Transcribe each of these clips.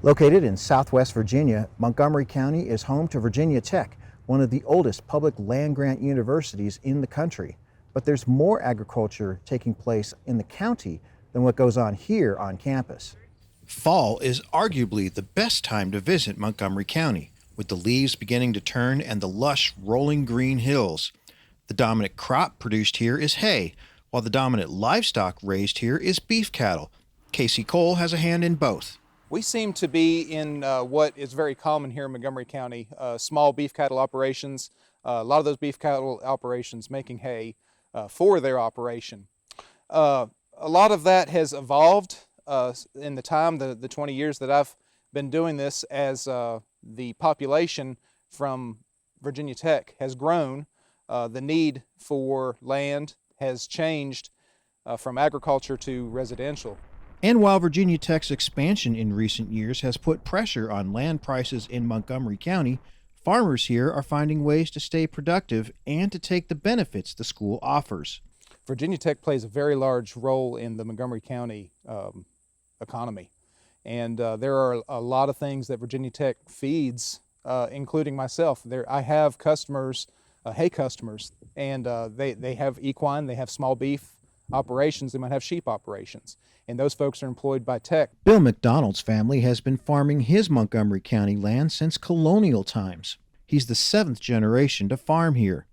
Located in southwest Virginia, Montgomery County is home to Virginia Tech, one of the oldest public land-grant universities in the country. But there's more agriculture taking place in the county than what goes on here on campus. Fall is arguably the best time to visit Montgomery County, with the leaves beginning to turn and the lush rolling green hills. The dominant crop produced here is hay, while the dominant livestock raised here is beef cattle. Casey Cole has a hand in both. We seem to be in what is very common here in Montgomery County, small beef cattle operations. A lot of those beef cattle operations making hay for their operation. A lot of that has evolved in the time, the 20 years that I've been doing this, as the population from Virginia Tech has grown. The need for land has changed from agriculture to residential. And while Virginia Tech's expansion in recent years has put pressure on land prices in Montgomery County, farmers here are finding ways to stay productive and to take the benefits the school offers. Virginia Tech plays a very large role in the Montgomery County economy. And there are a lot of things that Virginia Tech feeds, including myself. I have customers, hay customers, and they have equine, they have small beef operations, they might have sheep operations, and those folks are employed by Tech. Bill McDonald's family has been farming his Montgomery County land since colonial times. He's the 7th generation to farm here.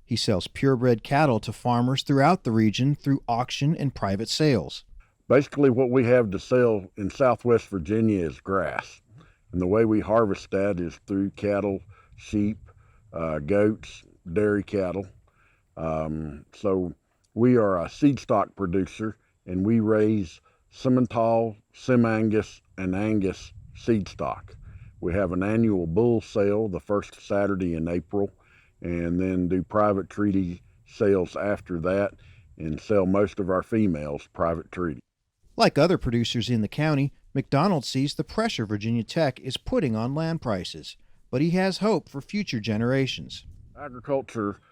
He sells purebred cattle to farmers throughout the region through auction and private sales. Basically what we have to sell in southwest Virginia is grass, and the way we harvest that is through cattle, sheep, goats, dairy cattle. So we are a seed stock producer, and we raise Simmental, Sim-Angus, and Angus seed stock. We have an annual bull sale the first Saturday in April, and then do private treaty sales after that, and sell most of our females private treaty. Like other producers in the county, McDonald sees the pressure Virginia Tech is putting on land prices, but he has hope for future generations. Agriculture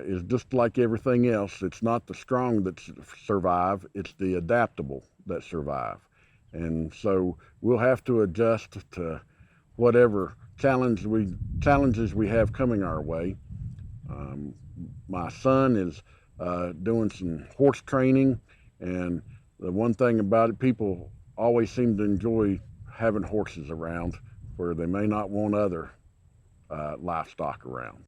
is just like everything else. It's not the strong that survive, it's the adaptable that survive. And so we'll have to adjust to whatever challenges we have coming our way. My son is doing some horse training, and the one thing about it, people always seem to enjoy having horses around where they may not want other livestock around.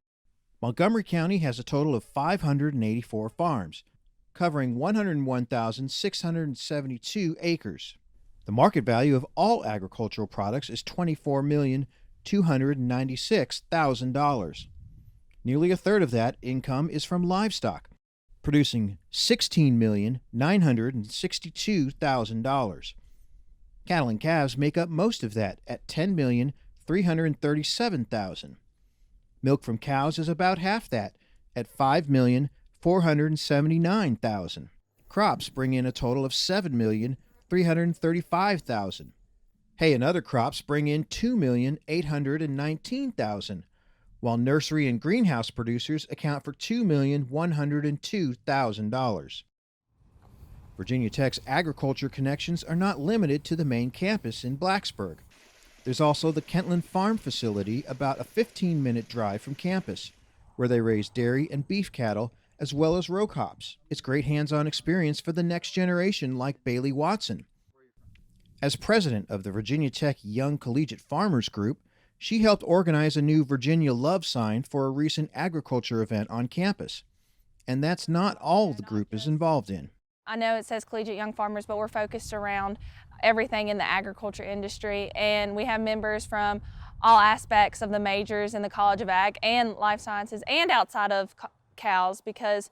Montgomery County has a total of 584 farms, covering 101,672 acres. The market value of all agricultural products is $24,296,000. Nearly a third of that income is from livestock, producing $16,962,000. Cattle and calves make up most of that at $10,337,000. Milk from cows is about half that, at $5,479,000. Crops bring in a total of $7,335,000. Hay and other crops bring in $2,819,000, while nursery and greenhouse producers account for $2,102,000. Virginia Tech's agriculture connections are not limited to the main campus in Blacksburg. There's also the Kentland Farm facility about a 15-minute drive from campus, where they raise dairy and beef cattle as well as row crops. It's great hands-on experience for the next generation like Bailey Watson. As president of the Virginia Tech Young Collegiate Farmers Group, she helped organize a new Virginia Love sign for a recent agriculture event on campus. And that's not all the group is involved in. I know it says Collegiate Young Farmers, but we're focused around everything in the agriculture industry, and we have members from all aspects of the majors in the College of Ag and Life Sciences and outside of cows, because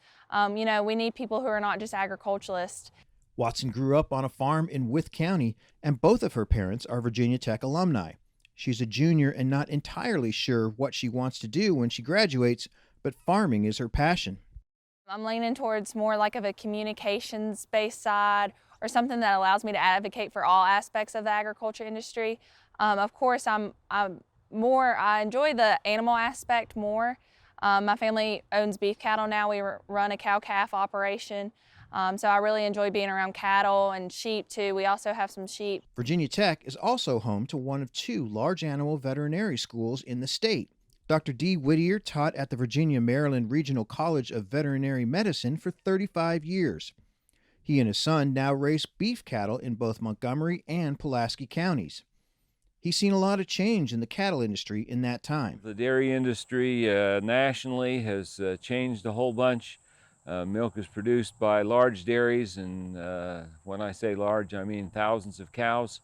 we need people who are not just agriculturalists. Watson grew up on a farm in Wythe County, and both of her parents are Virginia Tech alumni. She's a junior and not entirely sure what she wants to do when she graduates, but farming is her passion. I'm leaning towards more like of a communications-based side, or something that allows me to advocate for all aspects of the agriculture industry. Of course, I enjoy the animal aspect more. My family owns beef cattle now. We run a cow-calf operation. So I really enjoy being around cattle and sheep too. We also have some sheep. Virginia Tech is also home to one of 2 large animal veterinary schools in the state. Dr. D. Whittier taught at the Virginia-Maryland Regional College of Veterinary Medicine for 35 years. He and his son now raise beef cattle in both Montgomery and Pulaski counties. He's seen a lot of change in the cattle industry in that time. The dairy industry nationally has changed a whole bunch. Milk is produced by large dairies, and when I say large, I mean thousands of cows.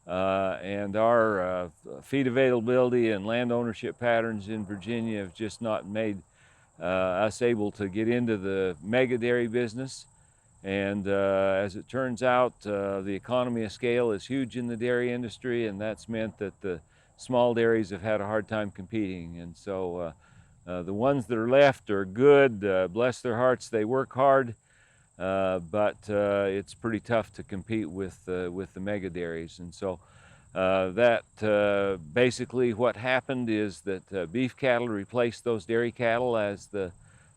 And our feed availability and land ownership patterns in Virginia have just not made us able to get into the mega dairy business. And as it turns out, the economy of scale is huge in the dairy industry, and that's meant that the small dairies have had a hard time competing. And so the ones that are left are good, bless their hearts, they work hard, but it's pretty tough to compete with the mega dairies. And so basically what happened is that beef cattle replaced those dairy cattle as the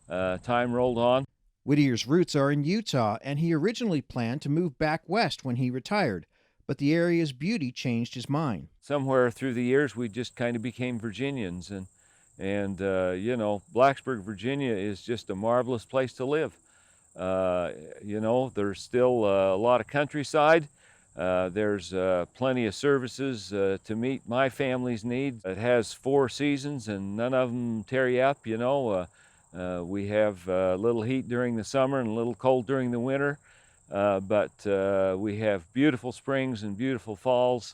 time rolled on. Whittier's roots are in Utah, and he originally planned to move back west when he retired, but the area's beauty changed his mind. Somewhere through the years, we just kind of became Virginians, and you know, Blacksburg, Virginia is just a marvelous place to live. You know, there's still a lot of countryside. There's plenty of services to meet my family's needs. It has 4 seasons, and none of them tear you up, you know. We have a little heat during the summer and a little cold during the winter, but we have beautiful springs and beautiful falls,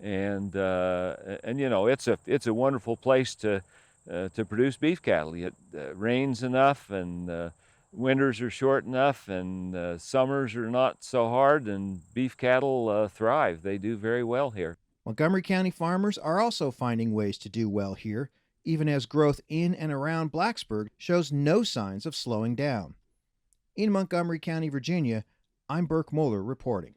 and you know, it's a wonderful place to produce beef cattle. It rains enough, and winters are short enough, and summers are not so hard, and beef cattle thrive. They do very well here. Montgomery County farmers are also finding ways to do well here, even as growth in and around Blacksburg shows no signs of slowing down. In Montgomery County, Virginia, I'm Burke Moeller reporting.